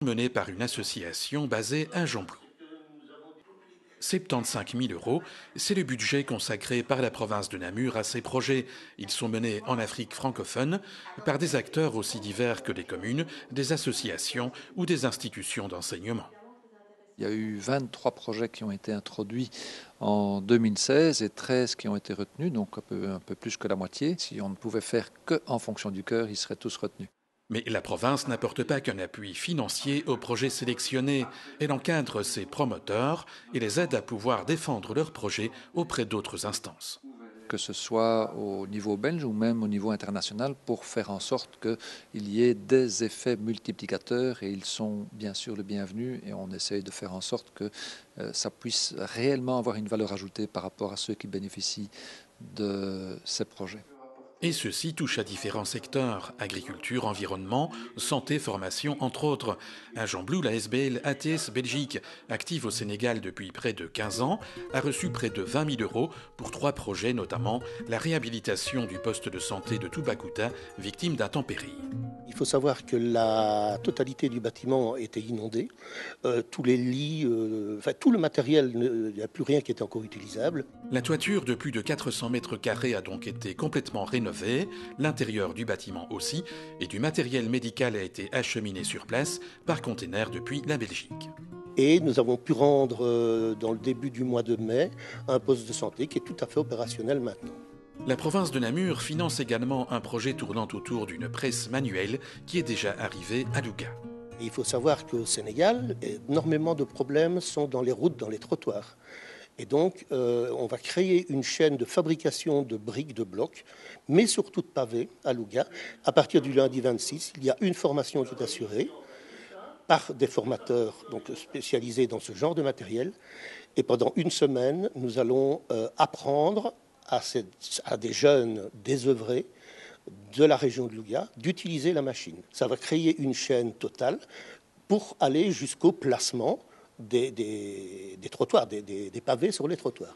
menée par une association basée à Gembloux. 75 000 euros, c'est le budget consacré par la province de Namur à ces projets. Ils sont menés en Afrique francophone par des acteurs aussi divers que des communes, des associations ou des institutions d'enseignement. Il y a eu 23 projets qui ont été introduits en 2016 et 13 qui ont été retenus, donc un peu plus que la moitié. Si on ne pouvait faire qu'en fonction du cœur, ils seraient tous retenus. Mais la province n'apporte pas qu'un appui financier aux projets sélectionnés. Elle encadre ses promoteurs et les aide à pouvoir défendre leurs projets auprès d'autres instances. Que ce soit au niveau belge ou même au niveau international, pour faire en sorte qu'il y ait des effets multiplicateurs, et ils sont bien sûr le bienvenu, et on essaye de faire en sorte que ça puisse réellement avoir une valeur ajoutée par rapport à ceux qui bénéficient de ces projets. Et ceci touche à différents secteurs, agriculture, environnement, santé, formation, entre autres. À Gembloux, la SBL ATS Belgique, active au Sénégal depuis près de 15 ans, a reçu près de 20 000 euros pour 3 projets, notamment la réhabilitation du poste de santé de Toubacouta, victime d'intempéries. Il faut savoir que la totalité du bâtiment était inondée. Tous les lits, tout le matériel, il n'y a plus rien qui était encore utilisable. La toiture de plus de 400 mètres carrés a donc été complètement rénovée, l'intérieur du bâtiment aussi, et du matériel médical a été acheminé sur place par container depuis la Belgique. Et nous avons pu rendre, dans le début du mois de mai, un poste de santé qui est tout à fait opérationnel maintenant. La province de Namur finance également un projet tournant autour d'une presse manuelle qui est déjà arrivé à Louga. Et il faut savoir qu'au Sénégal, énormément de problèmes sont dans les routes, dans les trottoirs. Et donc, on va créer une chaîne de fabrication de briques, de blocs, mais surtout de pavés à Louga. À partir du lundi 26, il y a une formation qui est assurée par des formateurs donc, spécialisés dans ce genre de matériel. Et pendant une semaine, nous allons apprendre à des jeunes désœuvrés de la région de Louga d'utiliser la machine. Ça va créer une chaîne totale pour aller jusqu'au placement des trottoirs, des pavés sur les trottoirs.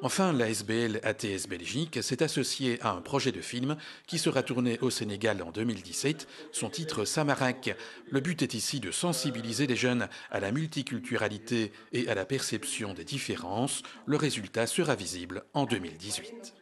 Enfin, la SBL ATS Belgique s'est associée à un projet de film qui sera tourné au Sénégal en 2017, son titre Samarak. Le but est ici de sensibiliser les jeunes à la multiculturalité et à la perception des différences. Le résultat sera visible en 2018.